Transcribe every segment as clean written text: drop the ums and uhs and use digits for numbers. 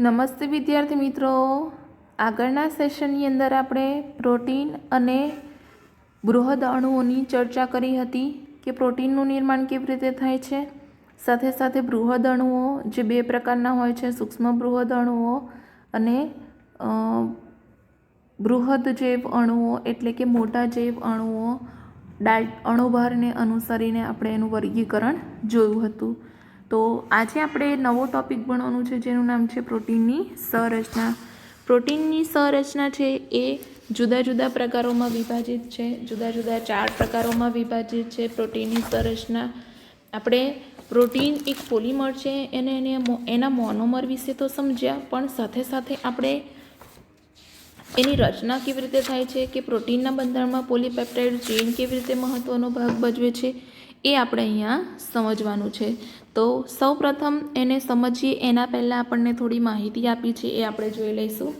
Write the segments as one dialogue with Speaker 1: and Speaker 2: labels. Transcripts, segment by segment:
Speaker 1: નમસ્તે વિદ્યાર્થી મિત્રો, આગળના સેશનની અંદર આપણે પ્રોટીન અને બૃહદ અણુઓની ચર્ચા કરી હતી કે પ્રોટીનનું નિર્માણ કેવી રીતે થાય છે. સાથે સાથે બૃહદ અણુઓ જે બે પ્રકારના હોય છે, સૂક્ષ્મ બૃહદ અણુઓ અને બૃહદ જૈવ અણુઓ એટલે કે મોટા જૈવ અણુઓ. અણુભારને અનુસરીને આપણે એનું વર્ગીકરણ જોયું હતું. તો આજે આપણે નવો ટોપિક ભણવાનું છે જેનું નામ છે પ્રોટીનની સંરચના. પ્રોટીનની સંરચના છે એ જુદા જુદા પ્રકારોમાં વિભાજિત છે, જુદા જુદા 4 પ્રકારોમાં વિભાજિત છે પ્રોટીનની સંરચના. આપણે પ્રોટીન એક પોલિમર છે એના મોનોમર વિશે તો સમજ્યા, પણ સાથે સાથે આપણે એની રચના કેવી રીતે થાય છે કે પ્રોટીનના બંધારણમાં પોલીપેપ્ટાઇડ ચેઇન કેવી રીતે મહત્વનો ભાગ ભજવે છે એ આપણે અહીંયા સમજવાનું છે. તો સૌપ્રથમ એને સમજીએ એના પહેલાં આપણને થોડી માહિતી આપી છે એ આપણે જોઈ લઈશું.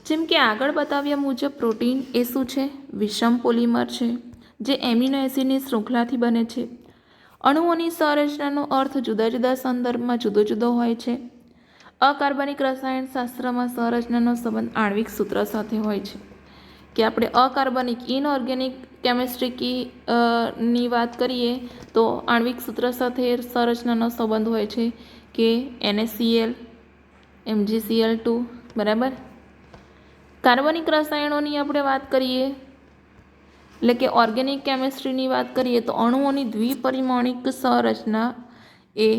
Speaker 1: જેમ કે આગળ બતાવ્યા મુજબ પ્રોટીન એ શું છે? વિષમ પોલિમર છે જે એમિનો એસિડની શૃંખલાથી બને છે. અણુઓની સંરચનાનો અર્થ જુદા જુદા સંદર્ભમાં જુદો જુદો હોય છે. અકાર્બનિક રસાયણશાસ્ત્રમાં સંરચનાનો સંબંધ આણ્વિક સૂત્ર સાથે હોય છે. કે આપણે અકાર્બનિક ઇનઓર્ગેનિક કેમિસ્ટ્રી ની વાત કરીએ તો આણ્વિક સૂત્ર સાથે સંરચનાનો સંબંધ હોય છે કે NaCl, MgCl2, બરાબર. કાર્બનિક રસાયણોની આપણે વાત કરીએ એટલે કે ઓર્ગેનિક કેમિસ્ટ્રીની વાત કરીએ તો અણુઓની દ્વિપરિમાણિક સંરચના એ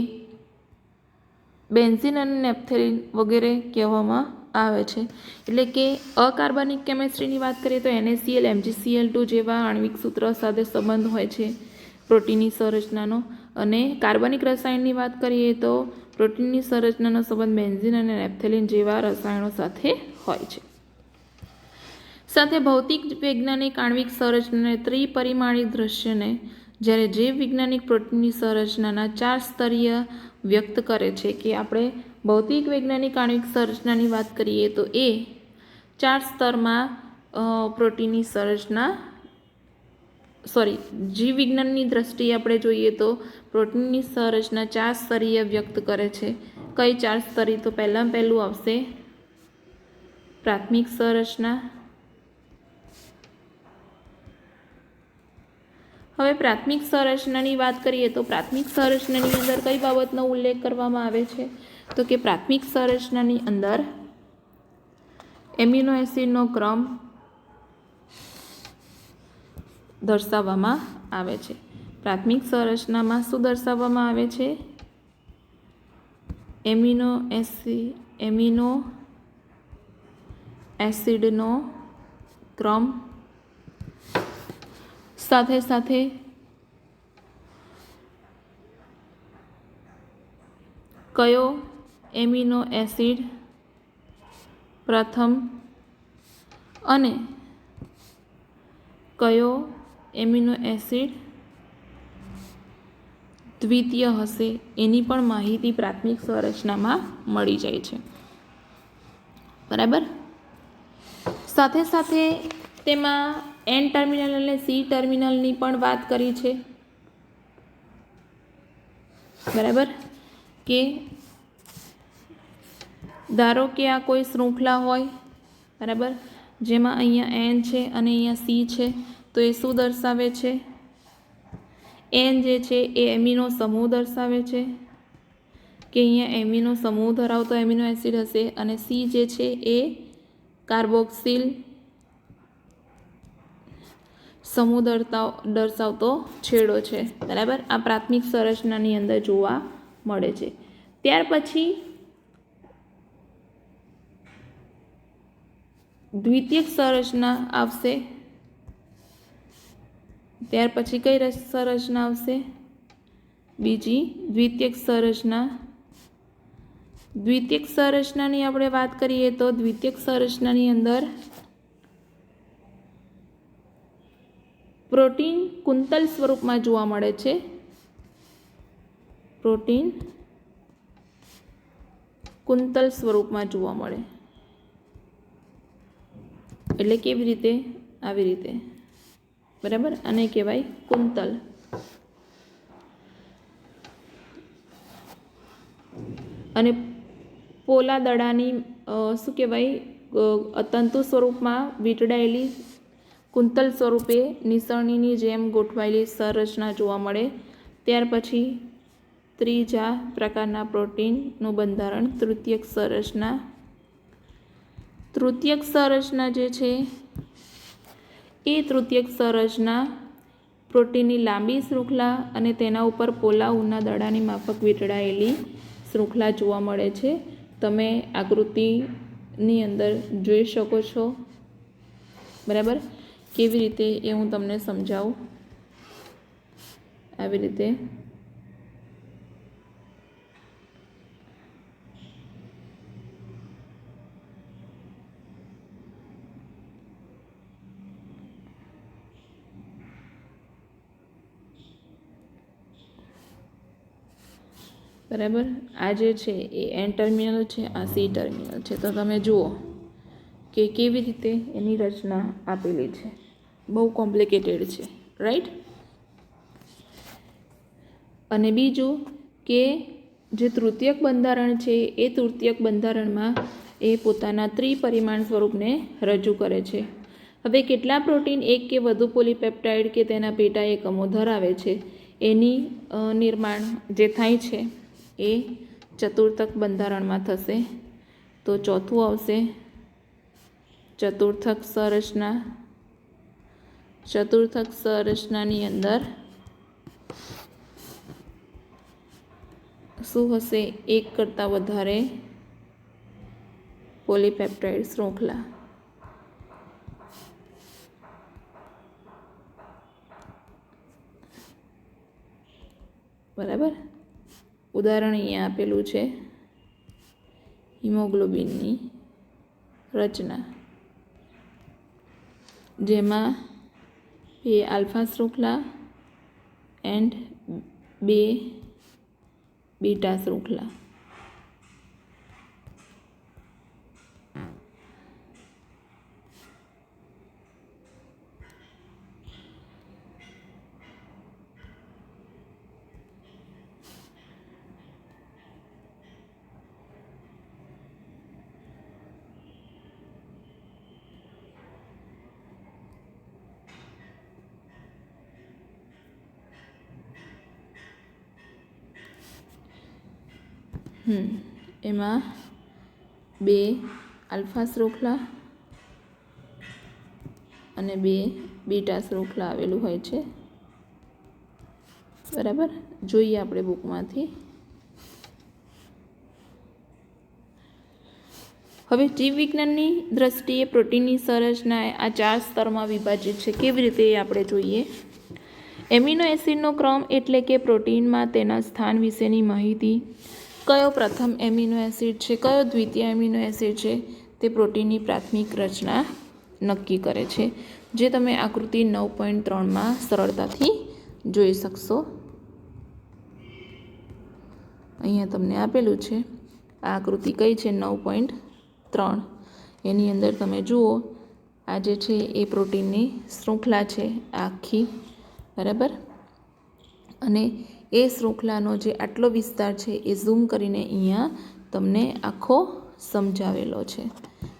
Speaker 1: બેન્ઝીન અને નેપ્થેલિન વગેરે કહેવામાં આવે છે. એટલે કે અકાર્બનિક કેમિસ્ટ્રીની વાત કરીએ તો NaCl, MgCl2 જેવા આણ્વિક સૂત્ર સાથે સંબંધ હોય છે પ્રોટીનની સંરચનાનો. અને કાર્બનિક રસાયણની વાત કરીએ તો પ્રોટીનની સંરચનાનો સંબંધ બેન્ઝીન અને નેપ્થેલિન જેવા રસાયણો સાથે હોય છે. સાથે ભૌતિક વૈજ્ઞાનિક આણ્વિક સંરચનાને ત્રિપરિમાણીય દૃશ્યને જ્યારે જૈવ વૈજ્ઞાનિક પ્રોટીનની સંરચનાના 4 સ્તરીય વ્યક્ત કરે છે. કે આપણે ભૌતિક વૈજ્ઞાનિક આણ્વિક સંરચનાની વાત કરીએ તો એ 4 સ્તરમાં પ્રોટીનની સંરચના જીવ વિજ્ઞાનની દ્રષ્ટિએ આપણે જોઈએ તો પ્રોટીનની સંરચના 4 સ્તરીય વ્યક્ત કરે છે. કઈ 4 સ્તરી? તો પહેલું આવશે પ્રાથમિક સંરચના. હવે પ્રાથમિક સંરચનાની વાત કરીએ તો પ્રાથમિક સંરચનાની અંદર કઈ બાબતનો ઉલ્લેખ કરવામાં આવે છે? તો કે પ્રાથમિક સંરચનાની અંદર એમિનો એસિડનો ક્રમ દર્શાવવામાં આવે છે. પ્રાથમિક સંરચનામાં શું દર્શાવવામાં આવે છે? એમિનો એસિડનો ક્રમ. સાથે સાથે કયો એમિનો એસિડ પ્રથમ અને કયો એમિનો એસિડ દ્વિતીય હશે એની પણ માહિતી પ્રાથમિક સંરચનામાં મળી જાય છે, બરાબર. સાથે સાથે તેમાં N ટર્મિનલ અને C ટર્મિનલની પણ વાત કરી છે, બરાબર. કે ધારો કે આ કોઈ શૃંખલા હોય, બરાબર, જેમાં અહીંયા N છે અને અહીંયા C છે, તો એ શું દર્શાવે છે? N જે છે એ એમિનો સમૂહ દર્શાવે છે કે અહીંયા એમિનો સમૂહ ધરાવતો એમિનો એસિડ હશે, અને C જે છે એ કાર્બોક્સિલ સમૂહ દર્શાવતો છેડો છે, બરાબર. આ પ્રાથમિક સંરચનાની અંદર જોવા મળે છે. ત્યાર પછી દ્વિતીયક સંરચના આવશે. ત્યાર પછી કઈ સંરચના આવશે? બીજી દ્વિતીયક સંરચના. દ્વિતીયક સંરચનાની આપણે વાત કરીએ તો દ્વિતીયક સંરચનાની અંદર પ્રોટીન કુંતલ સ્વરૂપમાં જોવા મળે છે. પ્રોટીન કુંતલ સ્વરૂપમાં જોવા મળે એટલે કેવી રીતે? આવી રીતે, બરાબર. આને કહેવાય કુંતલ. અને પોલા દડાની શું કહેવાય તંતુ સ્વરૂપમાં વીંટળાયેલી કુંતલ સ્વરૂપે નિસરણીની જેમ ગોઠવાયેલી સંરચના જોવા મળે. ત્યાર પછી ત્રીજા પ્રકારના પ્રોટીનનું બંધારણ તૃતીયક સંરચના. તૃતીયક સંરચના જે છે એ તૃતીયક સંરચના પ્રોટીનની લાંબી શૃંખલા અને તેના ઉપર પોલા ઊનના દડાની માફક વીંટળાયેલી શૃંખલા જોવા મળે છે. તમે આકૃતિની અંદર જોઈ શકો છો. બરાબર, કેવી રીતે એ હું તમને સમજાવું. આવી રીતે બરાબર. આ જે છે એ એન ટર્મિનલ છે, આ સી ટર્મિનલ છે. તો તમે જુઓ કે કેવી રીતે એની રચના આપેલી છે. બહુ કોમ્પ્લિકેટેડ છે, રાઈટ. અને બીજું કે જે તૃતીયક બંધારણ છે એ તૃતીયક બંધારણમાં એ પોતાના ત્રિપરિમાણ સ્વરૂપને રજૂ કરે છે. હવે કેટલા પ્રોટીન એક કે વધુ પોલીપેપ્ટાઇડ કે તેના પેટા એકમો ધરાવે છે એની નિર્માણ જે થાય છે એ ચતુર્થક બંધારણમાં થશે. તો ચોથું આવશે ચતુર્થક સંરચના. ચતુર્થક સંરચનાની અંદર શું હશે? એક કરતાં વધારે પોલીપેપ્ટાઇડ શૃંખલા. બરાબર. ઉદાહરણ અહીંયા આપેલું છે હિમોગ્લોબિનની રચના, જેમાં 2 આલ્ફા શૃંખલા એન્ડ 2 બીટા શૃંખલા. એમાં 2 આલ્ફા શૃંખલા અને 2 બીટા શૃંખલા આવેલું હોય છે. બરાબર, જોઈએ આપણે બુકમાંથી. હવે જીવવિજ્ઞાનની દ્રષ્ટિએ પ્રોટીનની સંરચના આ 4 સ્તરમાં વિભાજિત છે. કેવી રીતે એ આપણે જોઈએ. એમિનો એસિડનો ક્રમ એટલે કે પ્રોટીનમાં તેના સ્થાન વિશેની માહિતી. કયો પ્રથમ એમિનો એસિડ છે, કયો દ્વિતીય એમિનો એસિડ છે, તે પ્રોટીનની પ્રાથમિક રચના નક્કી કરે છે, જે તમે આકૃતિ 9.3માં સરળતાથી જોઈ શકશો. અહીંયા તમને આપેલું છે આ આકૃતિ કઈ છે 9.3. એની અંદર તમે જુઓ આ જે છે એ પ્રોટીનની શૃંખલા છે આખી. બરાબર. અને એ શૃંખલાનો જે આટલો વિસ્તાર છે એ ઝૂમ કરીને અહીંયા તમને આખો સમજાવેલો છે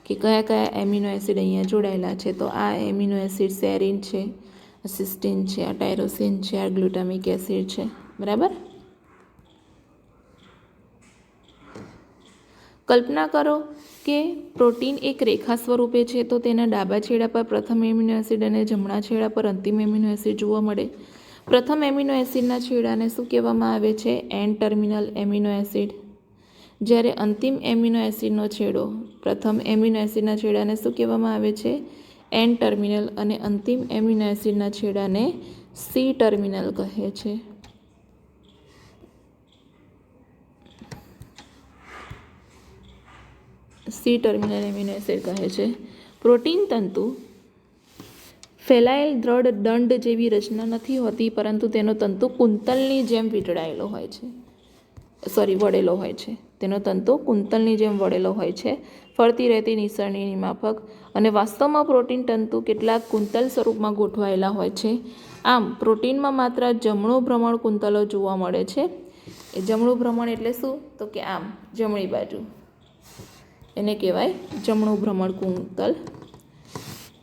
Speaker 1: કે કયા કયા એમિનો એસિડ અહીંયા જોડાયેલા છે. તો આ એમિનો એસિડ સેરિન છે, આ સિસ્ટીન છે, આ ટાયરોસિન છે, આ ગ્લુટામિક એસિડ છે. બરાબર. કલ્પના કરો કે પ્રોટીન એક રેખા સ્વરૂપે છે. તો તેના ડાબા છેડા પર પ્રથમ એમિનો એસિડ અને જમણા છેડા પર અંતિમ એમિનો એસિડ જોવા મળે. પ્રથમ એમિનો એસિડના છેડાને શું કહેવામાં આવે છે? N terminal amino acid. જ્યારે અંતિમ એમિનો એસિડનો છેડો પ્રથમ એમિનો એસિડના છેડાને શું કહેવામાં આવે છે? N terminal. અને અંતિમ એમિનો એસિડના છેડાને સી ટર્મિનલ કહે છે. સી ટર્મિનલ એમિનો એસિડ કહે છે. પ્રોટીન તંતુ ફેલાયેલ દ્રઢ દંડ જેવી રચના નથી હોતી, પરંતુ તેનો તંતુ કુંતલની જેમ વીંટળાયેલો હોય છે. વળેલો હોય છે. તેનો તંતુ કુંતલની જેમ વળેલો હોય છે, ફરતી રહેતી નિસરણીની માફક. અને વાસ્તવમાં પ્રોટીન તંતુ કેટલાક કુંતલ સ્વરૂપમાં ગોઠવાયેલા હોય છે. આમ પ્રોટીનમાં માત્ર જમણું ભ્રમણ કુંતલો જોવા મળે છે. એ જમણું ભ્રમણ એટલે શું? તો કે આમ જમણી બાજુ. એને કહેવાય જમણું ભ્રમણકુંતલ.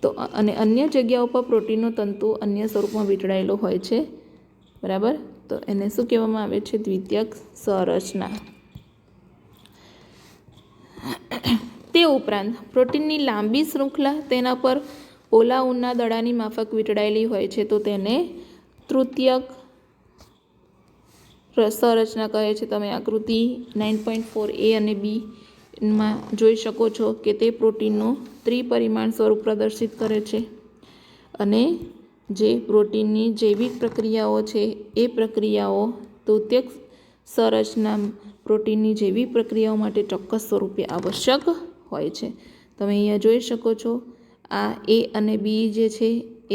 Speaker 1: તો અને અન્ય જગ્યાઓ પર પ્રોટીનનો તંતુ અન્ય સ્વરૂપમાં વીંટળાયેલો હોય છે, બરાબર. તો એને શું કહેવામાં આવે છે? દ્વિતીયક સંરચના. તે ઉપરાંત પ્રોટીનની લાંબી શૃંખલા તેના પર પોલા ઊનના દડાની માફક વીંટળાયેલી હોય છે, તો તેને તૃતીયક સંરચના કહે છે. તમે આકૃતિ 9.4a અને બીમાં જોઈ શકો છો કે તે પ્રોટીનનું ત્રિપરિમાણ સ્વરૂપ પ્રદર્શિત કરે છે. અને જે પ્રોટીનની જૈવિક પ્રક્રિયાઓ છે એ પ્રક્રિયાઓ તૃતીયક સંરચના પ્રોટીનની જૈવિક પ્રક્રિયાઓ માટે ચોક્કસ સ્વરૂપે આવશ્યક હોય છે. તમે અહીંયા જોઈ શકો છો આ એ અને બી જે છે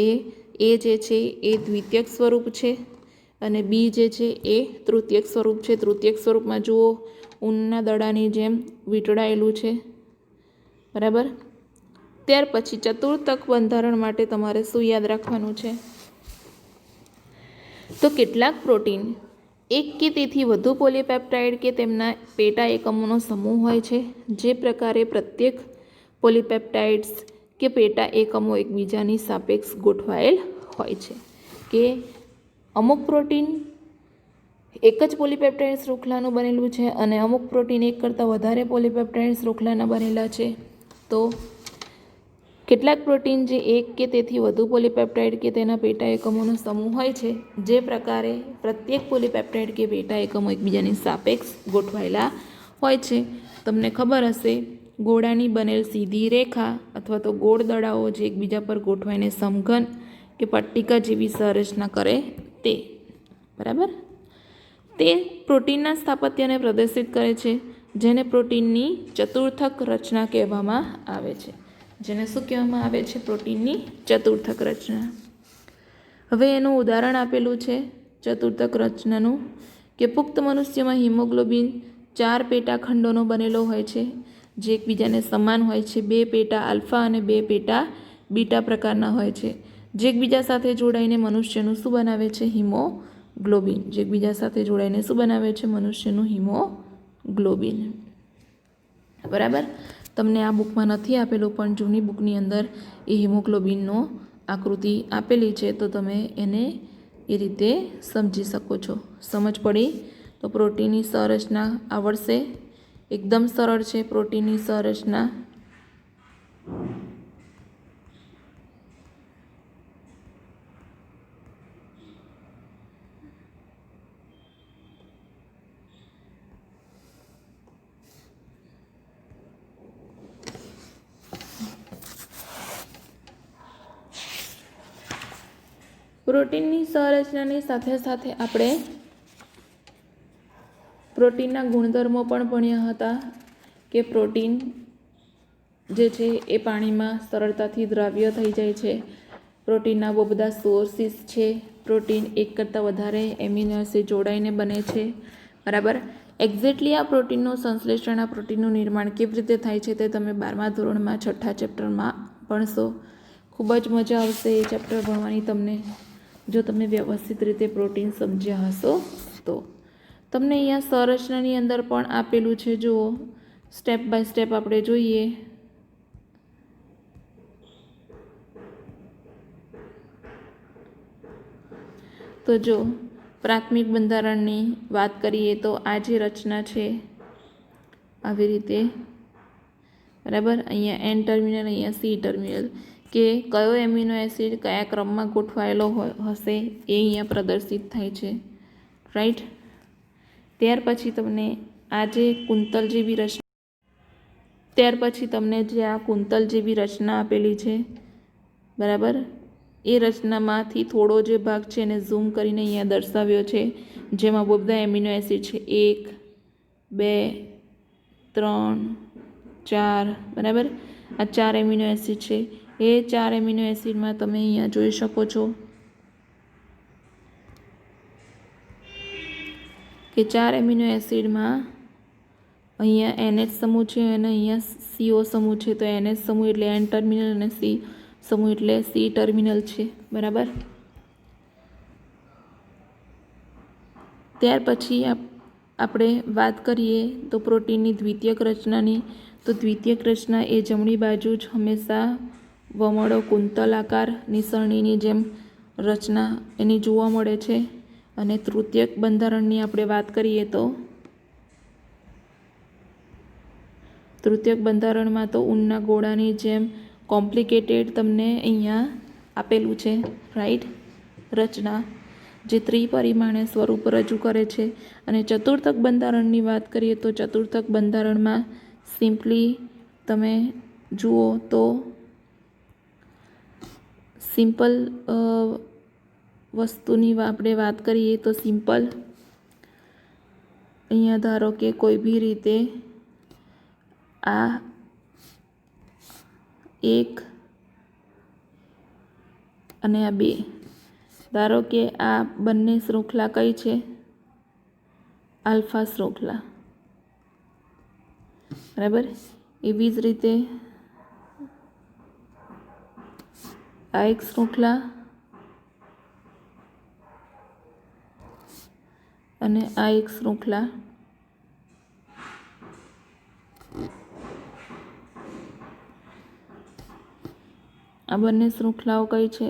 Speaker 1: એ જે છે એ દ્વિતીયક સ્વરૂપ છે અને બી જે છે એ તૃતીયક સ્વરૂપ છે. તૃતીયક સ્વરૂપમાં જુઓ ઊનના દડાની જેમ વીંટળાયેલું છે, બરાબર. ત્યાર પછી ચતુર્થક બંધારણ માટે તમારે શું યાદ રાખવાનું છે? તો કેટલાક પ્રોટીન એક કે તેથી વધુ પોલીપેપ્ટાઇડ કે તેમના પેટા એકમોનો સમૂહ હોય છે. જે પ્રકારે પ્રત્યેક પોલીપેપ્ટાઇડ્સ કે પેટા એકમો એકબીજાની સાપેક્ષ ગોઠવાયેલ હોય છે. કે અમુક પ્રોટીન એક જ પોલીપેપ્ટાઇડ શૃંખલાનું બનેલું છે અને અમુક પ્રોટીન એક કરતાં વધારે પોલીપેપ્ટાઇડ શૃંખલાના બનેલા છે. તો કેટલાક પ્રોટીન જે એક કે તેથી વધુ પોલીપેપ્ટાઇડ કે તેના પેટા એકમોનો સમૂહ હોય છે, જે પ્રકારે પ્રત્યેક પોલીપેપ્ટાઇડ કે પેટા એકમો એકબીજાની સાપેક્ષ ગોઠવાયેલા હોય છે. તમને ખબર હશે ગોળાની બનેલ સીધી રેખા અથવા તો ગોળ દડાઓ જે એકબીજા પર ગોઠવાઈને સમઘન કે પટ્ટિકા જેવી સંરચના કરે તે, બરાબર. તે પ્રોટીનના સ્થાપત્યને પ્રદર્શિત કરે છે, જેને પ્રોટીનની ચતુર્થક રચના કહેવામાં આવે છે. જેને શું કહેવામાં આવે છે? પ્રોટીનની ચતુર્થક રચના. હવે એનું ઉદાહરણ આપેલું છે ચતુર્થક રચનાનું કે પુખ્ત મનુષ્યમાં હિમોગ્લોબિન 4 પેટા ખંડોનો બનેલો હોય છે, જે એકબીજાને સમાન હોય છે. 2 પેટા આલ્ફા અને 2 પેટા બીટા પ્રકારના હોય છે, જે એકબીજા સાથે જોડાઈને મનુષ્યનું શું બનાવે છે? હિમોગ્લોબિન. જે એકબીજા સાથે જોડાઈને શું બનાવે છે? મનુષ્યનું હિમોગ્લોબિન, બરાબર. તમને આ બુકમાં નથી આપેલું પણ જૂની બુકની અંદર એ હિમોગ્લોબિનનો આકૃતિ આપેલી છે, તો તમે એને એ રીતે સમજી શકો છો. સમજ પડી? તો પ્રોટીનની સંરચના આવડશે. એકદમ સરળ છે પ્રોટીનની સંરચના. પ્રોટીનની સંરચનાની સાથે સાથે આપણે પ્રોટીનના ગુણધર્મો પણ ભણ્યા હતા કે પ્રોટીન જે છે એ પાણીમાં સરળતાથી દ્રાવ્ય થઈ જાય છે. પ્રોટીનના બહુ બધા સોર્સિસ છે. પ્રોટીન એક કરતાં વધારે એમિનો એસિડ જોડાઈને બને છે, બરાબર. એક્ઝેક્ટલી આ પ્રોટીનનું સંશ્લેષણ, આ પ્રોટીનનું નિર્માણ કેવી રીતે થાય છે તે તમે 12મા ધોરણમાં 6ઠ્ઠા ચેપ્ટરમાં ભણશો. ખૂબ જ મજા આવશે એ ચેપ્ટર ભણવાની તમને, જો તમે વ્યવસ્થિત રીતે પ્રોટીન સમજ્યા હશો તો. તમને અહીંયા સંરચનાની અંદર પણ આપેલું છે, જુઓ સ્ટેપ બાય સ્ટેપ આપણે જોઈએ. તો જો પ્રાથમિક બંધારણની વાત કરીએ તો આ જે રચના છે આવી રીતે, બરાબર. અહીંયા એન ટર્મિનલ, અહીંયા સી ટર્મિનલ, કે કયો એમિનો એસિડ કયા ક્રમમાં ગોઠવાયેલો હશે એ અહીંયા પ્રદર્શિત થાય છે, રાઈટ. ત્યાર પછી તમને આ જે કુંતલ જેવી રચના, ત્યાર પછી તમને જે આ કુંતલ જેવી રચના આપેલી છે, બરાબર. એ રચનામાંથી થોડો જે ભાગ છે એને ઝૂમ કરીને અહીંયા દર્શાવ્યો છે, જેમાં બધા એમિનો એસિડ છે 1, 2, 3, 4, બરાબર. આ 4 એમિનો એસિડ છે. એ 4 એમિનો એસિડમાં તમે અહીંયા જોઈ શકો છો કે 4 એમિનો એસિડમાં અહીંયા NH સમૂહ છે અને અહીંયા CO સમૂહ છે. તો NH સમૂહ એટલે N ટર્મિનલ અને C સમૂહ એટલે C ટર્મિનલ છે, બરાબર. ત્યાર પછી આપણે વાત કરીએ તો પ્રોટીનની દ્વિતીયક રચનાની, તો દ્વિતીયક રચના એ જમણી બાજુ જ હંમેશા વમળો કુંતલ આકાર નિસરણીની જેમ રચના એની જોવા મળે છે. અને તૃતીયક બંધારણની આપણે વાત કરીએ તો તૃતીયક બંધારણમાં તો ઊનના ગોળાની જેમ કોમ્પ્લિકેટેડ તમને અહીંયા આપેલું છે, રાઈટ, રચના જે ત્રિપરિમાણીય સ્વરૂપ રજૂ કરે છે. અને ચતુર્થક બંધારણની વાત કરીએ તો ચતુર્થક બંધારણમાં સિમ્પલી તમે જુઓ તો સિમ્પલ વસ્તુની આપણે વાત કરીએ તો સિમ્પલ અહીંયા ધારો કે કોઈ બી રીતે આ 1 અને આ 2, ધારો કે આ બંને શૃંખલા કઈ છે? આલ્ફા શૃંખલા, બરાબર. એવી જ રીતે આ એક શૃંખલા અને આ એક શૃંખલા. આ બંને શૃંખલાઓ કઈ છે?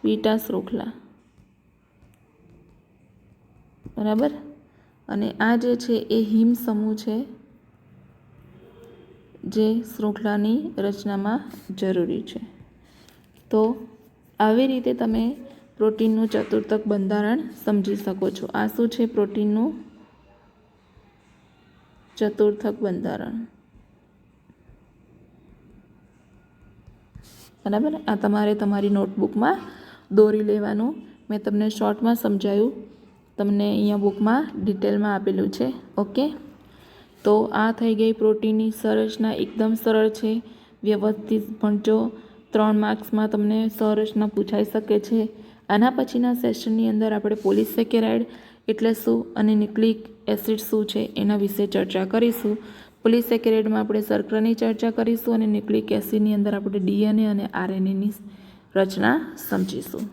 Speaker 1: બીટા શૃંખલા, બરાબર. અને આ જે છે એ હિમ સમૂહ છે જે શૃંખલાની રચનામાં જરૂરી છે. તો આવી રીતે તમે પ્રોટીનનું ચતુર્થક બંધારણ સમજી શકો છો. આ શું છે? પ્રોટીનનું ચતુર્થક બંધારણ, બરાબર. આ તમારે તમારી નોટબુકમાં દોરી લેવાનું. મેં તમને શોર્ટમાં સમજાયું, તમને અહીંયા બુકમાં ડિટેલમાં આપેલું છે. ઓકે, તો આ થઈ ગઈ પ્રોટીનની સંરચના. એકદમ સરળ છે, વ્યવસ્થિત ભણજો. 3 માર્ક્સમાં તમને સંરચના પૂછાઈ શકે છે. આના પછીના સેશનની અંદર આપણે પોલિસેકેરાઇડ એટલે શું અને ન્યુક્લિક એસિડ શું છે એના વિશે ચર્ચા કરીશું. પોલિસેકેરાઇડમાં આપણે શર્કરાની ચર્ચા કરીશું અને ન્યુક્લિક એસિડની અંદર આપણે DNA અને RNAની રચના સમજીશું.